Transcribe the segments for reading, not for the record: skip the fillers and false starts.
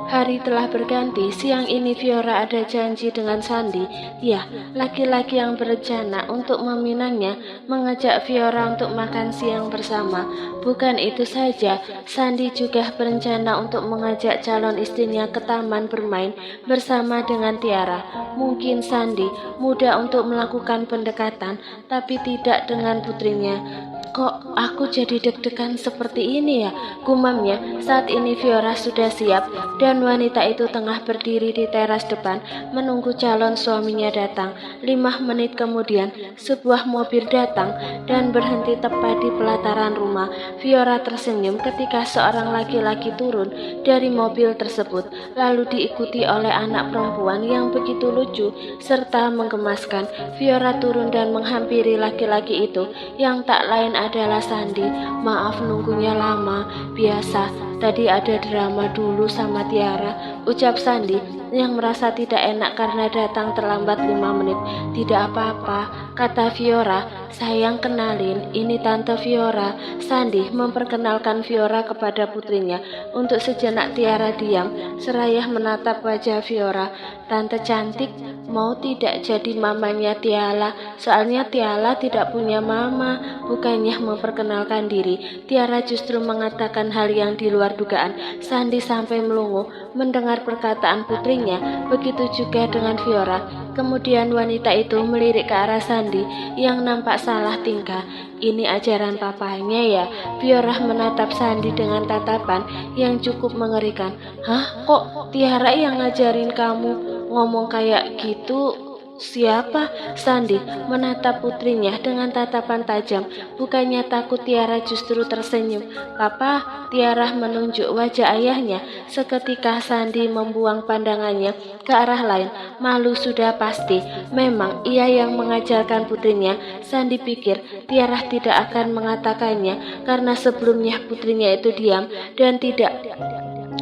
Hari telah berganti, siang ini Fiora ada janji dengan Sandi. Ya, laki-laki yang berencana untuk meminangnya mengajak Fiora untuk makan siang bersama. Bukan itu saja, Sandi juga berencana untuk mengajak calon istrinya ke taman bermain bersama dengan Tiara. Mungkin Sandi mudah untuk melakukan pendekatan, tapi tidak dengan putrinya. Kok aku jadi deg-degan seperti ini ya? Gumamnya. Saat ini Fiora sudah siap dan wanita itu tengah berdiri di teras depan menunggu calon suaminya datang. 5 menit kemudian sebuah mobil datang dan berhenti tepat di pelataran rumah. Fiora tersenyum ketika seorang laki-laki turun dari mobil tersebut, lalu diikuti oleh anak perempuan yang begitu lucu serta menggemaskan. Fiora turun dan menghampiri laki-laki itu yang tak lain adalah Sandi. Maaf nunggunya lama, biasa tadi ada drama dulu sama Tiara, ucap Sandi yang merasa tidak enak karena datang terlambat 5 menit. Tidak apa-apa, kata Fiora. Sayang, kenalin, ini Tante Fiora. Sandi memperkenalkan Fiora kepada putrinya. Untuk sejenak Tiara diam, seraya menatap wajah Fiora. Tante cantik, mau tidak jadi mamanya Tiara? Soalnya Tiara tidak punya mama. Bukannya memperkenalkan diri, Tiara justru mengatakan hal yang di luar dugaan. Sandi sampai melongo mendengar perkataan putrinya. Begitu juga dengan Fiora. Kemudian wanita itu melirik ke arah Sandi yang nampak salah tingkah. Ini ajaran papanya ya? Fiora menatap Sandi dengan tatapan yang cukup mengerikan. Hah? Kok Tiara yang ngajarin kamu ngomong kayak gitu? Siapa? Sandi menatap putrinya dengan tatapan tajam. Bukannya takut, Tiara justru tersenyum. Papa, Tiara menunjuk wajah ayahnya. Seketika Sandi membuang pandangannya ke arah lain. Malu sudah pasti. Memang ia yang mengajarkan putrinya. Sandi pikir Tiara tidak akan mengatakannya karena sebelumnya putrinya itu diam dan tidak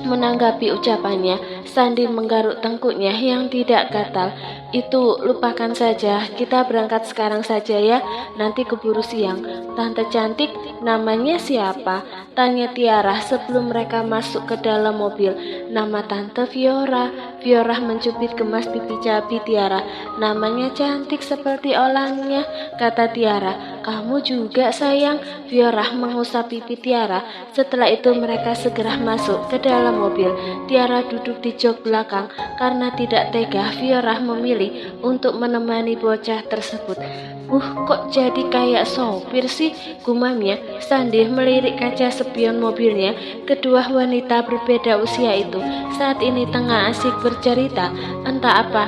menanggapi ucapannya. Sandi menggaruk tengkuknya yang tidak gatal. Itu lupakan saja, kita berangkat sekarang saja ya, nanti keburu siang. Tante cantik, namanya siapa? Tanya Tiara sebelum mereka masuk ke dalam mobil. Nama Tante Fiora. Fiora mencubit gemas pipi cabi Tiara. Namanya cantik seperti orangnya, kata Tiara. Kamu juga sayang. Fiora mengusap pipi Tiara. Setelah itu mereka segera masuk ke dalam mobil. Tiara duduk di jok belakang karena tidak tega Fiora memilih untuk menemani bocah tersebut. Kok jadi kayak sopir sih? Gumamnya. Sandi melirik kaca spion mobilnya. Kedua wanita berbeda usia itu saat ini tengah asik bercerita. Entah apa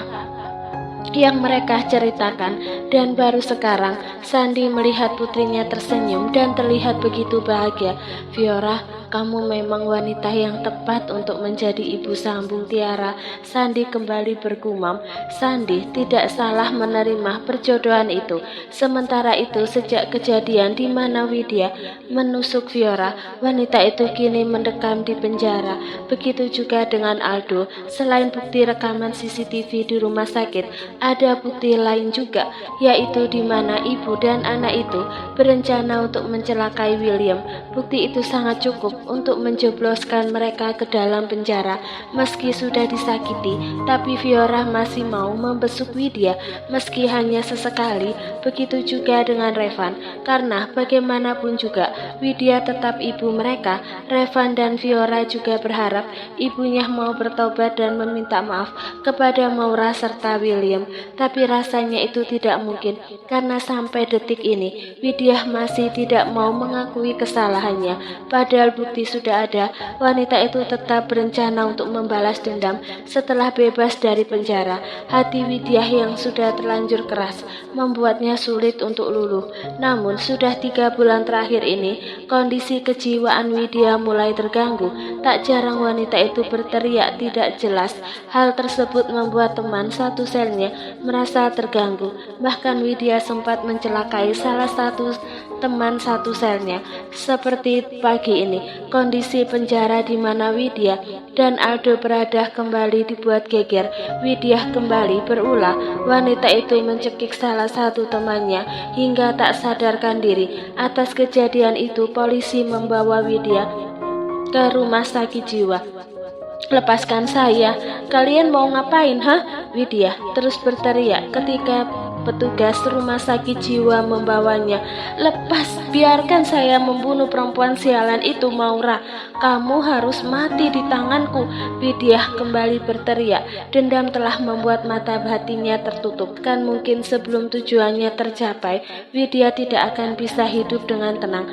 yang mereka ceritakan, dan baru sekarang Sandi melihat putrinya tersenyum dan terlihat begitu bahagia. Fiora, kamu memang wanita yang tepat untuk menjadi ibu sambung Tiara. Sandi kembali bergumam. Sandi tidak salah menerima perjodohan itu. Sementara itu, sejak kejadian di mana Widya menusuk Fiora, wanita itu kini mendekam di penjara. Begitu juga dengan Aldo. Selain bukti rekaman CCTV di rumah sakit, ada bukti lain juga, yaitu di mana ibu dan anak itu berencana untuk mencelakai William. Bukti itu sangat cukup untuk menjebloskan mereka ke dalam penjara. Meski sudah disakiti, tapi Fiora masih mau membesuk Widya, meski hanya sesekali. Begitu juga dengan Revan, karena bagaimanapun juga Widya tetap ibu mereka. Revan dan Fiora juga berharap ibunya mau bertobat dan meminta maaf kepada Maura serta William. Tapi rasanya itu tidak mungkin, karena sampai detik ini Widya masih tidak mau mengakui kesalahannya. Padahal bukti sudah ada. Wanita itu tetap berencana untuk membalas dendam setelah bebas dari penjara. Hati Widya yang sudah terlanjur keras membuatnya sulit untuk luluh. Namun sudah 3 bulan terakhir ini kondisi kejiwaan Widya mulai terganggu. Tak jarang wanita itu berteriak tidak jelas. Hal tersebut membuat teman satu selnya merasa terganggu. Bahkan Widya sempat mencelakai salah satu teman satu selnya. Seperti pagi ini, kondisi penjara di mana Widya dan Aldo berada kembali dibuat geger. Widya kembali berulah. Wanita itu mencekik salah satu temannya hingga tak sadarkan diri. Atas kejadian itu, polisi membawa Widya ke rumah sakit jiwa. Lepaskan saya, kalian mau ngapain, hah? Widya terus berteriak ketika petugas rumah sakit jiwa membawanya. Lepas, biarkan saya membunuh perempuan sialan itu, Maura. Kamu harus mati di tanganku. Widya kembali berteriak. Dendam telah membuat mata hatinya tertutup. Kan mungkin sebelum tujuannya tercapai, Widya tidak akan bisa hidup dengan tenang.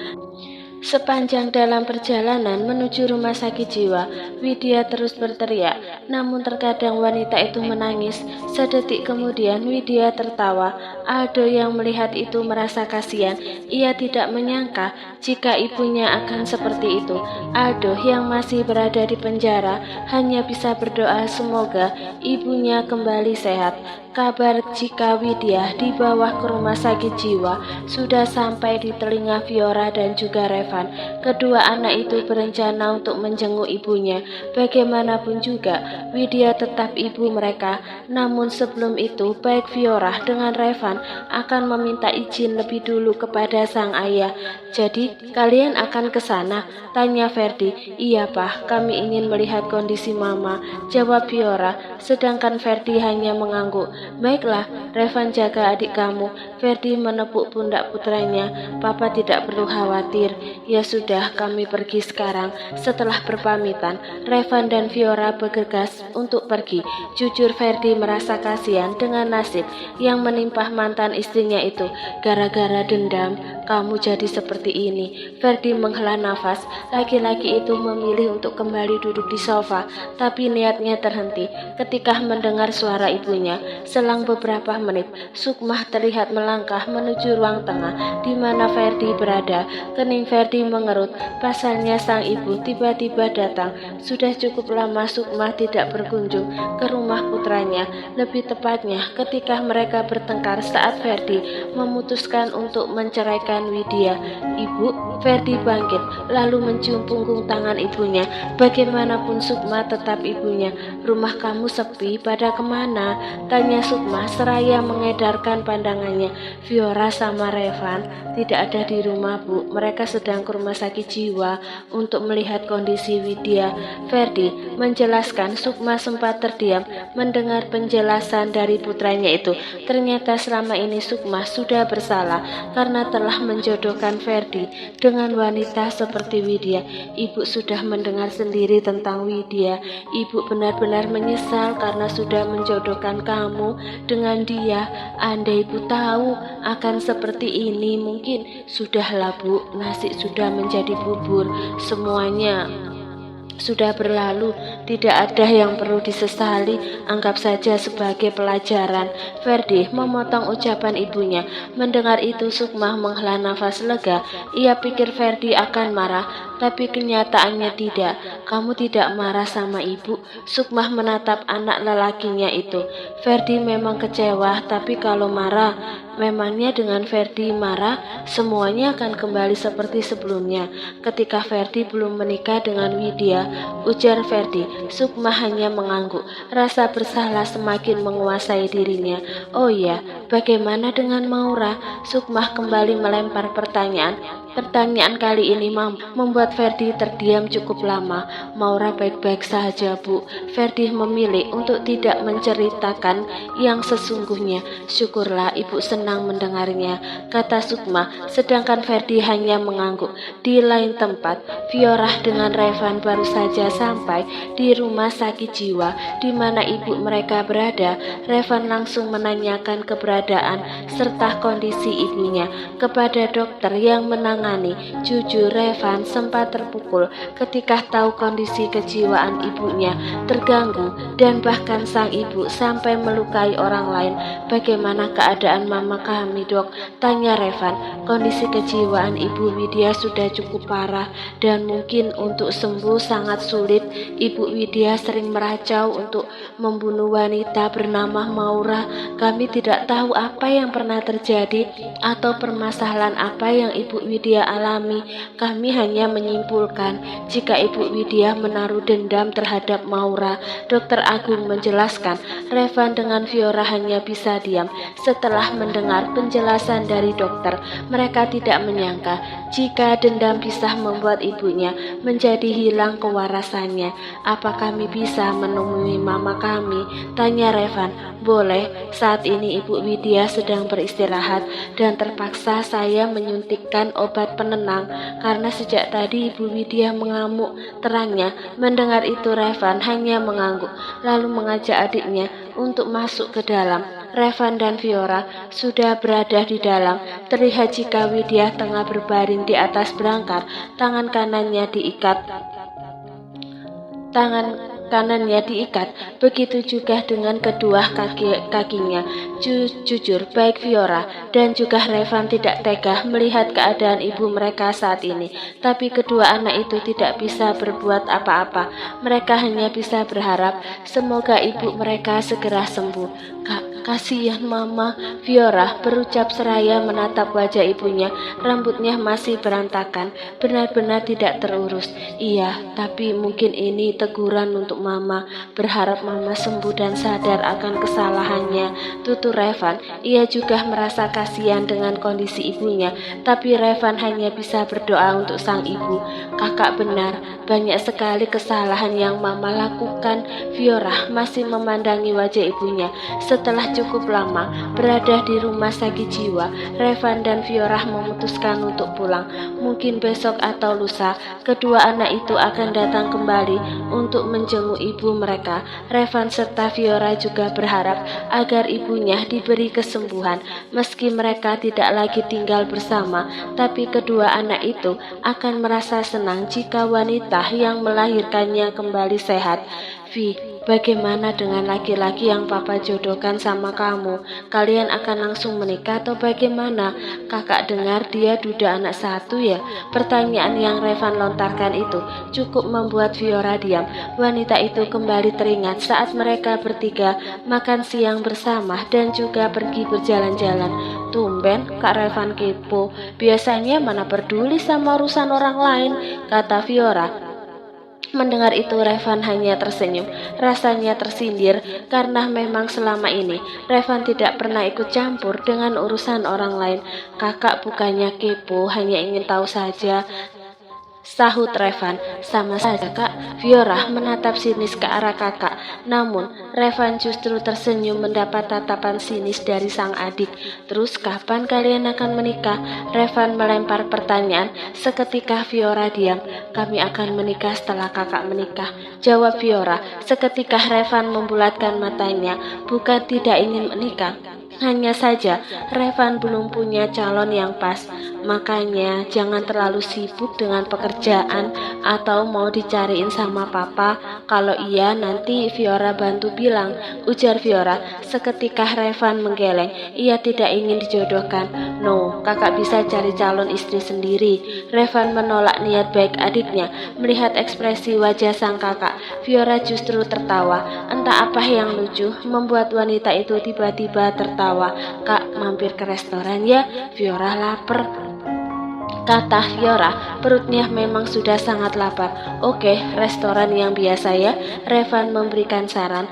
Sepanjang dalam perjalanan menuju rumah sakit jiwa, Widya terus berteriak. Namun terkadang wanita itu menangis. Sedetik kemudian Widya tertawa. Aldo yang melihat itu merasa kasihan. Ia tidak menyangka jika ibunya akan seperti itu. Aldo yang masih berada di penjara hanya bisa berdoa semoga ibunya kembali sehat. Kabar jika Widya dibawa ke rumah sakit jiwa sudah sampai di telinga Fiora dan juga Revan. Kedua anak itu berencana untuk menjenguk ibunya. Bagaimanapun juga, Widya tetap ibu mereka. Namun sebelum itu, baik Fiora dengan Revan akan meminta izin lebih dulu kepada sang ayah. Jadi, kalian akan ke sana? Tanya Ferdi. Iya, Pak, kami ingin melihat kondisi Mama, jawab Fiora, sedangkan Ferdi hanya mengangguk. Baiklah, Revan jaga adik kamu. Ferdi menepuk pundak putranya. Papa tidak perlu khawatir. Ya sudah, kami pergi sekarang. Setelah berpamitan, Revan dan Fiora bergegas untuk pergi. Jujur Ferdi merasa kasihan dengan nasib yang menimpa mantan istrinya itu. Gara-gara dendam, kamu jadi seperti ini. Ferdi menghela nafas. Laki-laki itu memilih untuk kembali duduk di sofa, tapi niatnya terhenti ketika mendengar suara ibunya. Selang beberapa menit, Sukmah terlihat melangkah menuju ruang tengah di mana Ferdi berada. Kening Ferdi mengerut. Pasalnya sang ibu tiba-tiba datang. Sudah cukup lama Sukmah tidak berkunjung ke rumah putranya. Lebih tepatnya ketika mereka bertengkar saat Ferdi memutuskan untuk menceraikan Widya. Ibu, Ferdi bangkit lalu mencium punggung tangan ibunya. Bagaimanapun Sukmah tetap ibunya. Rumah kamu sepi, pada kemana? Tanya Sukmah seraya mengedarkan pandangannya. Fiora sama Revan tidak ada di rumah, Bu. Mereka sedang ke rumah sakit jiwa untuk melihat kondisi Widya. Ferdi menjelaskan. Sukmah sempat terdiam mendengar penjelasan dari putranya itu. Ternyata selama ini Sukmah sudah bersalah karena telah menjodohkan Ferdi dengan wanita seperti Widya. Ibu sudah mendengar sendiri tentang Widya. Ibu benar-benar menyesal karena sudah menjodohkan kamu dengan dia. Andai ibu tahu akan seperti ini, mungkin sudahlah, Bu. Nasi sudah menjadi bubur. Semuanya sudah berlalu, tidak ada yang perlu disesali, anggap saja sebagai pelajaran. Ferdi memotong ucapan ibunya. Mendengar itu Sukmah menghela nafas lega. Ia pikir Ferdi akan marah, tapi kenyataannya tidak. Kamu tidak marah sama ibu? Sukmah menatap anak lelakinya itu. Ferdi memang kecewa, tapi kalau marah, memangnya dengan Ferdi marah, semuanya akan kembali seperti sebelumnya. Ketika Ferdi belum menikah dengan Widya, ujar Ferdi. Sukmah hanya mengangguk. Rasa bersalah semakin menguasai dirinya. Oh iya, bagaimana dengan Maura? Sukmah kembali melempar pertanyaan. Pertanyaan kali ini membuat Ferdi terdiam cukup lama. Maura baik-baik saja, Bu. Ferdi memilih untuk tidak menceritakan yang sesungguhnya. Syukurlah ibu senang mendengarnya, kata Sukma, sedangkan Ferdi hanya mengangguk. Di lain tempat, Fiora dengan Revan baru saja sampai di rumah sakit jiwa di mana ibu mereka berada. Revan langsung menanyakan keberadaan serta kondisi ibunya kepada dokter yang menangani. Jujur Revan sempat terpukul ketika tahu kondisi kejiwaan ibunya terganggu dan bahkan sang ibu sampai melukai orang lain. Bagaimana keadaan mama kami, Dok? Tanya Revan. Kondisi kejiwaan ibu Widya sudah cukup parah dan mungkin untuk sembuh sangat sulit. Ibu Widya sering meracau untuk membunuh wanita bernama Maura. Kami tidak tahu apa yang pernah terjadi atau permasalahan apa yang ibu Widya alami. Kami hanya menyimpulkan jika Ibu Widya menaruh dendam terhadap Maura. Dokter Agung menjelaskan, Revan dengan Fiora hanya bisa diam. Setelah mendengar penjelasan dari dokter, mereka tidak menyangka jika dendam bisa membuat ibunya menjadi hilang kewarasannya. Apa kami bisa menemui mama kami? Tanya Revan. Boleh, saat ini Ibu Widya sedang beristirahat dan terpaksa saya menyuntikkan obat penenang karena sejak tadi Ibu Widya mengamuk. Terangnya. Mendengar itu Revan hanya mengangguk lalu mengajak adiknya untuk masuk ke dalam. Revan dan Fiora sudah berada di dalam. Terlihat jika Widya tengah berbaring di atas berangkar, tangan kanannya diikat. Begitu juga dengan kedua kakinya. Jujur, baik Fiora dan juga Revan tidak tega melihat keadaan ibu mereka saat ini. Tapi kedua anak itu tidak bisa berbuat apa-apa. Mereka hanya bisa berharap semoga ibu mereka segera sembuh. Kak, kasihan mama. Fiora berucap seraya menatap wajah ibunya. Rambutnya masih berantakan, benar-benar tidak terurus. Iya, tapi mungkin ini teguran untuk mama. Berharap mama sembuh dan sadar akan kesalahannya, tutur Revan. Ia juga merasa kasihan dengan kondisi ibunya, tapi Revan hanya bisa berdoa untuk sang ibu. Kakak benar, banyak sekali kesalahan yang mama lakukan. Fiora masih memandangi wajah ibunya. Setelah cukup lama berada di rumah sakit jiwa, Revan dan Fiora memutuskan untuk pulang. Mungkin besok atau lusa, kedua anak itu akan datang kembali untuk menjenguk ibu mereka. Revan serta Fiora juga berharap agar ibunya diberi kesembuhan. Meski mereka tidak lagi tinggal bersama, tapi kedua anak itu akan merasa senang jika wanita yang melahirkannya kembali sehat. Vi, bagaimana dengan laki-laki yang papa jodohkan sama kamu? Kalian akan langsung menikah atau bagaimana? Kakak dengar dia duda anak satu ya? Pertanyaan yang Revan lontarkan itu cukup membuat Fiora diam. Wanita itu kembali teringat saat mereka bertiga makan siang bersama dan juga pergi berjalan-jalan. Tumben Kak Revan kepo. Biasanya mana peduli sama urusan orang lain, kata Fiora. Mendengar itu Revan hanya tersenyum. Rasanya tersindir karena memang selama ini Revan tidak pernah ikut campur dengan urusan orang lain. Kakak bukannya kepo, hanya ingin tahu saja, sahut Revan. Sama saja kak. Fiora menatap sinis ke arah kakak. Namun Revan justru tersenyum mendapat tatapan sinis dari sang adik. Terus kapan kalian akan menikah? Revan melempar pertanyaan. Seketika Fiora diam. Kami akan menikah setelah kakak menikah, jawab Fiora. Seketika Revan membulatkan matanya. Bukan tidak ingin menikah, hanya saja Revan belum punya calon yang pas. Makanya jangan terlalu sibuk dengan pekerjaan. Atau mau dicariin sama papa? Kalau iya nanti Fiora bantu bilang, ujar Fiora. Seketika Revan menggeleng. Ia tidak ingin dijodohkan. No, kakak bisa cari calon istri sendiri. Revan menolak niat baik adiknya. Melihat ekspresi wajah sang kakak, Fiora justru tertawa. Entah apa yang lucu membuat wanita itu tiba-tiba tertawa. Kak, mampir ke restoran ya, Fiora lapar, kata Fiora. Perutnya memang sudah sangat lapar. Oke, restoran yang biasa ya, Revan memberikan saran.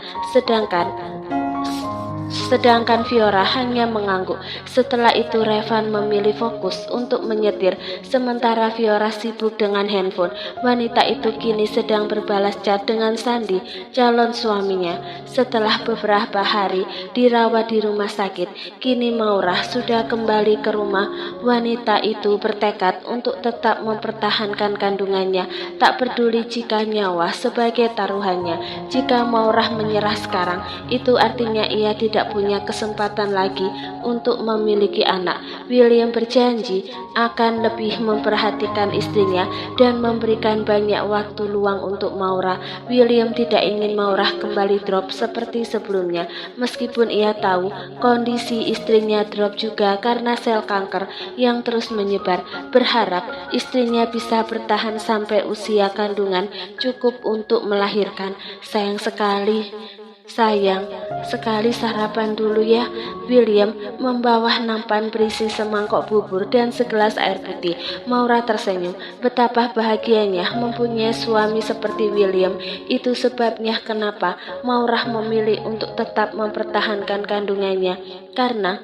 Sedangkan Fiora hanya mengangguk. Setelah itu Revan memilih fokus untuk menyetir, sementara Fiora sibuk dengan handphone. Wanita itu kini sedang berbalas chat dengan Sandi, calon suaminya. Setelah beberapa hari dirawat di rumah sakit, kini Maura sudah kembali ke rumah. Wanita itu bertekad untuk tetap mempertahankan kandungannya, tak peduli jika nyawa sebagai taruhannya. Jika Maura menyerah sekarang, itu artinya ia tidak punya kesempatan lagi untuk memiliki anak. William berjanji akan lebih memperhatikan istrinya dan memberikan banyak waktu luang untuk Maura. William tidak ingin Maura kembali drop seperti sebelumnya, meskipun ia tahu kondisi istrinya drop juga karena sel kanker yang terus menyebar. Berharap istrinya bisa bertahan sampai usia kandungan cukup untuk melahirkan. Sayang sekali Sayang, sekali sarapan dulu ya. William membawa nampan berisi semangkok bubur dan segelas air putih. Maura tersenyum. Betapa bahagianya mempunyai suami seperti William. Itu sebabnya kenapa Maura memilih untuk tetap mempertahankan kandungannya. Karena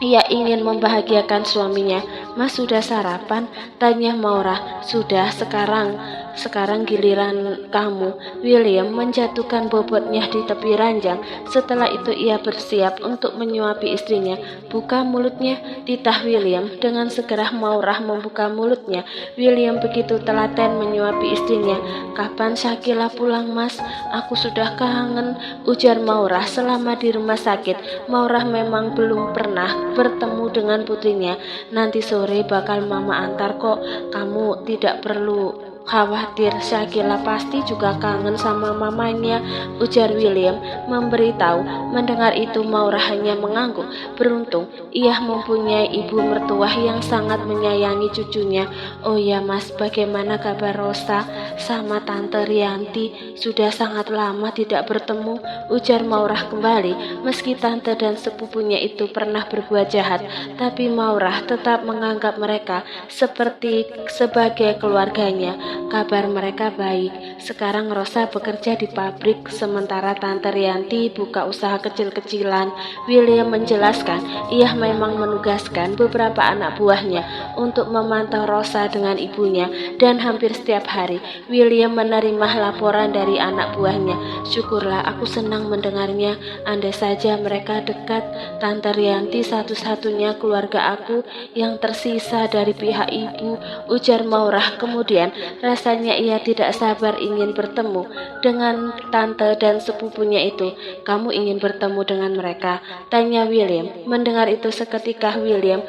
ia ingin membahagiakan suaminya. Mas sudah sarapan? Tanya Maura. Sudah, sekarang giliran kamu. William menjatuhkan bobotnya di tepi ranjang. Setelah itu ia bersiap untuk menyuapi istrinya. Buka mulutnya, titah William. Dengan segera Maura membuka mulutnya. William begitu telaten menyuapi istrinya. Kapan Syakila pulang, Mas? Aku sudah kangen, ujar Maura. Selama di rumah sakit, Maura memang belum pernah bertemu dengan putrinya. Nanti sore bakal mama antar kok. Kamu tidak perlu khawatir, Syakila pasti juga kangen sama mamanya, ujar William memberitahu. Mendengar itu Maura hanya mengangguk. Beruntung ia mempunyai ibu mertua yang sangat menyayangi cucunya. Oh ya Mas, bagaimana kabar Rosa sama Tante Rianti? Sudah sangat lama tidak bertemu, ujar Maura kembali. Meski tante dan sepupunya itu pernah berbuat jahat, tapi Maura tetap menganggap mereka sebagai keluarganya. Kabar mereka baik. Sekarang Rosa bekerja di pabrik, sementara Tante Rianti buka usaha kecil-kecilan. William menjelaskan, ia memang menugaskan beberapa anak buahnya untuk memantau Rosa dengan ibunya, dan hampir setiap hari William menerima laporan dari anak buahnya. Syukurlah, aku senang mendengarnya. Andai saja mereka dekat. Tante Rianti satu-satunya keluarga aku yang tersisa dari pihak ibu, ujar Maura. Kemudian rasanya ia tidak sabar ingin bertemu dengan tante dan sepupunya itu. Kamu ingin bertemu dengan mereka? Tanya William. Mendengar itu seketika William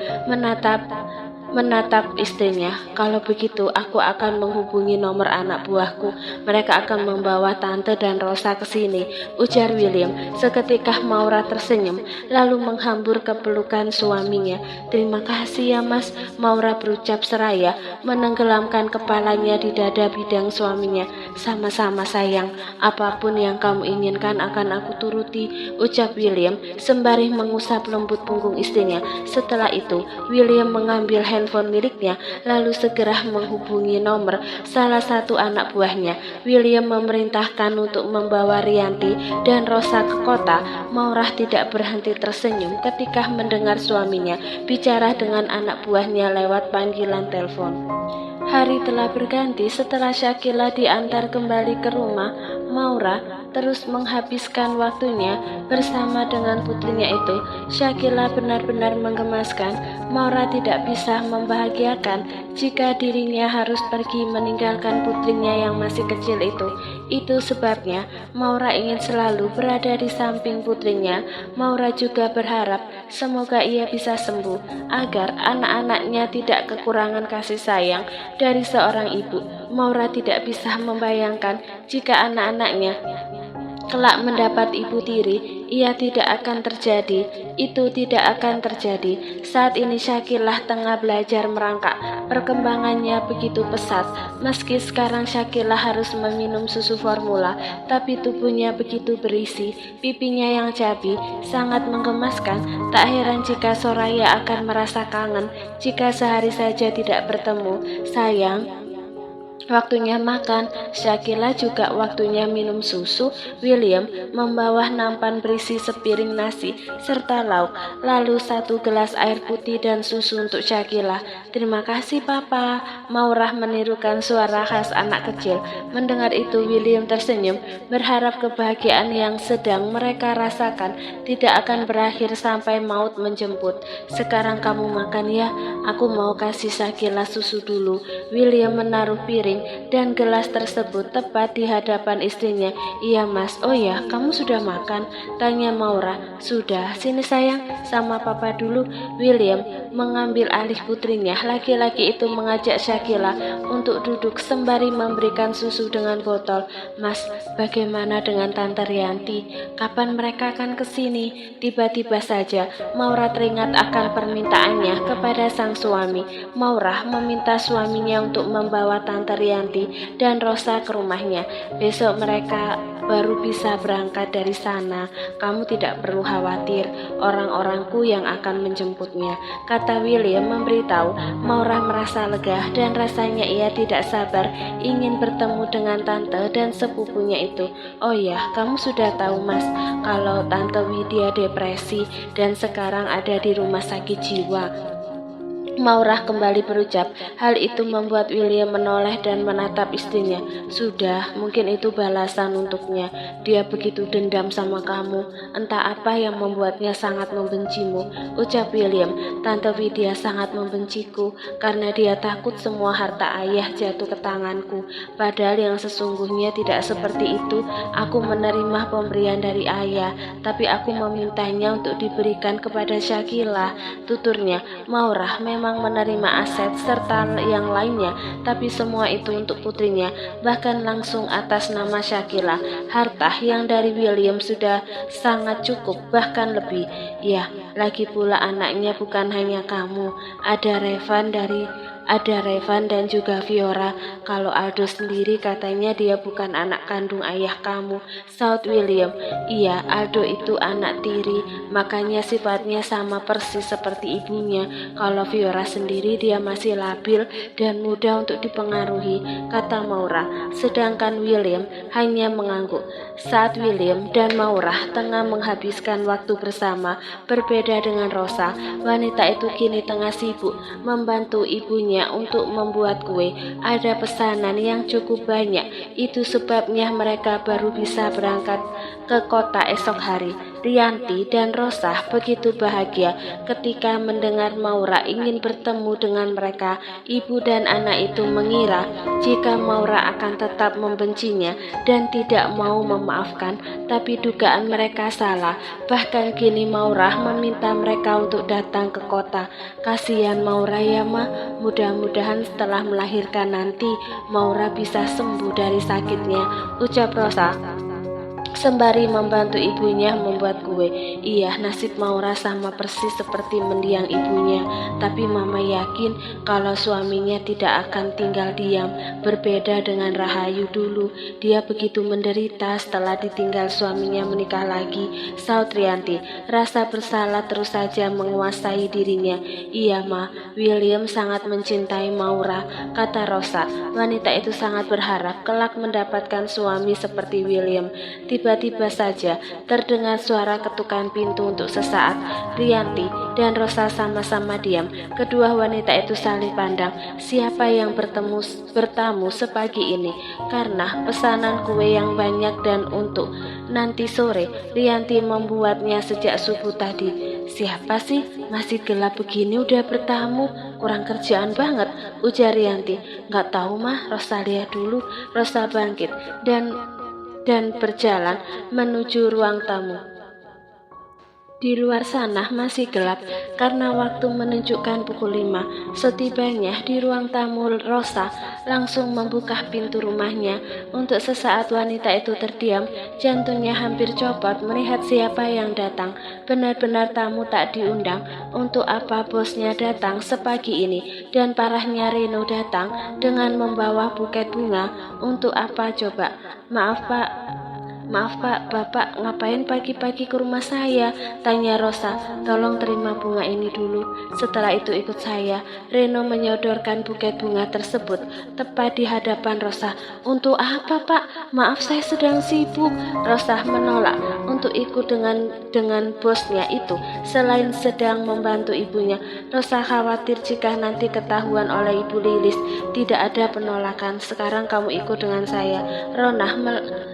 menatap istrinya. Kalau begitu aku akan menghubungi nomor anak buahku. Mereka akan membawa Tante dan Rosa ke sini, ujar William. Seketika Maura tersenyum lalu menghambur ke pelukan suaminya. Terima kasih ya Mas, Maura berucap seraya menenggelamkan kepalanya di dada bidang suaminya. Sama-sama sayang, apapun yang kamu inginkan akan aku turuti, ucap William sembari mengusap lembut punggung istrinya. Setelah itu William mengambil handphone miliknya lalu segera menghubungi nomor salah satu anak buahnya. William memerintahkan untuk membawa Rianti dan Rosa ke kota. Maura tidak berhenti tersenyum ketika mendengar suaminya bicara dengan anak buahnya lewat panggilan telepon. Hari telah berganti setelah Syakila diantar kembali ke rumah. Maura terus menghabiskan waktunya bersama dengan putrinya itu. Syakila benar-benar menggemaskan. Maura tidak bisa membahagiakan jika dirinya harus pergi meninggalkan putrinya yang masih kecil itu. Itu sebabnya Maura ingin selalu berada di samping putrinya. Maura juga berharap semoga ia bisa sembuh agar anak-anaknya tidak kekurangan kasih sayang dari seorang ibu. Maura tidak bisa membayangkan jika anak-anaknya kelak mendapat ibu tiri, itu tidak akan terjadi. Saat ini Syakila tengah belajar merangkak. Perkembangannya begitu pesat. Meski sekarang Syakila harus meminum susu formula, tapi tubuhnya begitu berisi. Pipinya yang cabi sangat menggemaskan. Tak heran jika Soraya akan merasa kangen jika sehari saja tidak bertemu. Sayang, waktunya makan. Syakila juga waktunya minum susu. William membawa nampan berisi sepiring nasi serta lauk, lalu 1 gelas air putih dan susu untuk Syakila. Terima kasih Papa. Maura menirukan suara khas anak kecil. Mendengar itu William tersenyum, berharap kebahagiaan yang sedang mereka rasakan tidak akan berakhir sampai maut menjemput. Sekarang kamu makan ya, aku mau kasih Syakila susu dulu. William menaruh piring dan gelas tersebut tepat di hadapan istrinya. Iya Mas. Oh ya, kamu sudah makan? Tanya Maura. Sudah. Sini sayang, sama Papa dulu. William mengambil alih putrinya. Laki-laki itu mengajak Syakila untuk duduk sembari memberikan susu dengan botol. Mas, bagaimana dengan Tante Rianti? Kapan mereka akan ke sini? Tiba-tiba saja Maura teringat akan permintaannya kepada sang suami. Maura meminta suaminya untuk membawa Tante Rianti dan Rosa ke rumahnya. Besok mereka baru bisa berangkat dari sana. Kamu tidak perlu khawatir, orang-orangku yang akan menjemputnya, kata William memberitahu. Maura merasa lega dan rasanya ia tidak sabar ingin bertemu dengan tante dan sepupunya itu. Oh ya, kamu sudah tahu Mas, kalau Tante Widya depresi dan sekarang ada di rumah sakit jiwa. Maura kembali berucap. Hal itu membuat William menoleh dan menatap istrinya. Sudah, mungkin itu balasan untuknya. Dia begitu dendam sama kamu. Entah apa yang membuatnya sangat membencimu, ucap William. Tante Widya sangat membenciku karena dia takut semua harta ayah jatuh ke tanganku. Padahal yang sesungguhnya tidak seperti itu. Aku menerima pemberian dari ayah, tapi aku memintanya untuk diberikan kepada Syakila, tuturnya. Maura memang menerima aset serta yang lainnya, tapi semua itu untuk putrinya, bahkan langsung atas nama Syakila. Harta yang dari William sudah sangat cukup, bahkan lebih. Ya, lagi pula anaknya bukan hanya kamu, ada Revan dan juga Fiora. Kalau Aldo sendiri katanya dia bukan anak kandung ayah kamu, saut William. Iya, Aldo itu anak tiri, makanya sifatnya sama persis seperti ibunya. Kalau Fiora sendiri dia masih labil dan mudah untuk dipengaruhi, kata Maura. Sedangkan William hanya mengangguk. Saat William dan Maura tengah menghabiskan waktu bersama, berbeda dengan Rosa, wanita itu kini tengah sibuk membantu ibunya untuk membuat kue. Ada pesanan yang cukup banyak, itu sebabnya mereka baru bisa berangkat ke kota esok hari. Rianti dan Rosa begitu bahagia ketika mendengar Maura ingin bertemu dengan mereka. Ibu dan anak itu mengira jika Maura akan tetap membencinya dan tidak mau memaafkan, tapi dugaan mereka salah. Bahkan kini Maura meminta mereka untuk datang ke kota. Kasihan Maura ya Ma, mudah-mudahan setelah melahirkan nanti Maura bisa sembuh dari sakitnya, ucap Rosa sembari membantu ibunya membuat kue. Iya, nasib Maura sama persis seperti mendiang ibunya, tapi Mama yakin kalau suaminya tidak akan tinggal diam. Berbeda dengan Rahayu dulu, dia begitu menderita setelah ditinggal suaminya menikah lagi, saut Rianti. Rasa bersalah terus saja menguasai dirinya. Iya Ma, William sangat mencintai Maura, kata Rosa. Wanita itu sangat berharap kelak mendapatkan suami seperti William. Tiba-tiba saja terdengar suara ketukan pintu untuk sesaat. Rianti dan Rosa sama-sama diam. Kedua wanita itu saling pandang. Siapa yang bertamu sepagi ini? Karena pesanan kue yang banyak dan untuk nanti sore, Rianti membuatnya sejak subuh tadi. Siapa sih? Masih gelap begini udah bertamu? Kurang kerjaan banget, ujar Rianti. Nggak tahu Mah, Rosa lihat dulu. Rosa bangkit dan berjalan menuju ruang tamu. Di luar sana masih gelap karena waktu menunjukkan pukul 5. Setibanya di ruang tamu, Rosa langsung membuka pintu rumahnya. Untuk sesaat wanita itu terdiam, jantungnya hampir copot melihat siapa yang datang. Benar-benar tamu tak diundang. Untuk apa bosnya datang sepagi ini? Dan parahnya Reno datang dengan membawa buket bunga. Untuk apa coba? Maaf Pak, Bapak ngapain pagi-pagi ke rumah saya? Tanya Rosa. Tolong terima bunga ini dulu. Setelah itu ikut saya. Reno menyodorkan buket bunga tersebut tepat di hadapan Rosa. Untuk apa Pak? Maaf saya sedang sibuk. Rosa menolak untuk ikut dengan bosnya itu. Selain sedang membantu ibunya, Rosa khawatir jika nanti ketahuan oleh Ibu Lilis. Tidak ada penolakan. Sekarang kamu ikut dengan saya.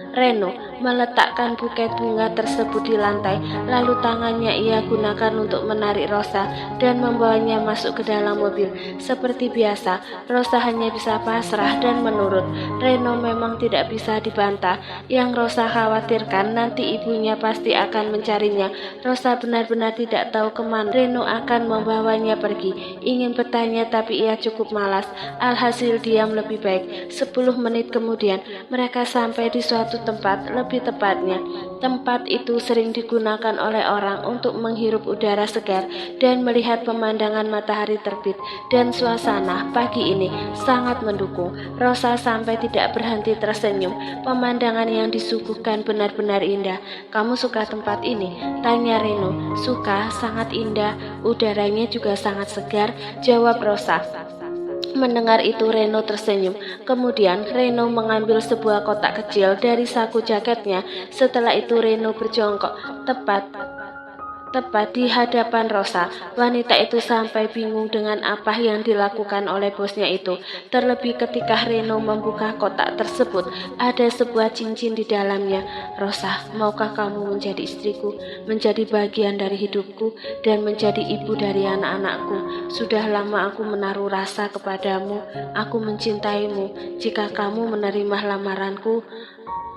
Reno meletakkan buket bunga tersebut di lantai, lalu tangannya ia gunakan untuk menarik Rosa dan membawanya masuk ke dalam mobil. Seperti biasa, Rosa hanya bisa pasrah dan menurut. Reno memang tidak bisa dibantah. Yang Rosa khawatirkan nanti ibunya pasti akan mencarinya. Rosa benar-benar tidak tahu kemana Reno akan membawanya pergi. Ingin bertanya tapi ia cukup malas. Alhasil diam lebih baik. 10 menit kemudian mereka sampai di suatu tempat lebih lebih tepatnya, tempat itu sering digunakan oleh orang untuk menghirup udara segar dan melihat pemandangan matahari terbit, dan suasana pagi ini sangat mendukung. Rosa sampai tidak berhenti tersenyum. Pemandangan yang disuguhkan benar-benar indah. Kamu suka tempat ini? Tanya Reno. Suka, sangat indah. Udaranya juga sangat segar, jawab Rosa. Mendengar itu Reno tersenyum. Kemudian Reno mengambil sebuah kotak kecil dari saku jaketnya. Setelah itu Reno berjongkok tepat di hadapan Rosa. Wanita itu sampai bingung dengan apa yang dilakukan oleh bosnya itu. Terlebih ketika Reno membuka kotak tersebut, ada sebuah cincin di dalamnya. Rosa, maukah kamu menjadi istriku, menjadi bagian dari hidupku, dan menjadi ibu dari anak-anakku? Sudah lama aku menaruh rasa kepadamu. Aku mencintaimu. Jika kamu menerima lamaranku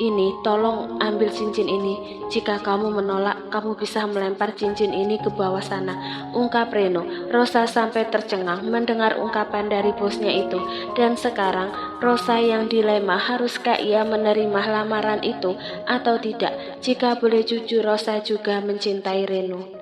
ini, tolong ambil cincin ini. Jika kamu menolak, kamu bisa melempar cincin ini ke bawah sana, ungkap Reno. Rosa sampai tercengang mendengar ungkapan dari bosnya itu. Dan sekarang Rosa yang dilema, haruskah ia menerima lamaran itu atau tidak? Jika boleh jujur, Rosa juga mencintai Reno.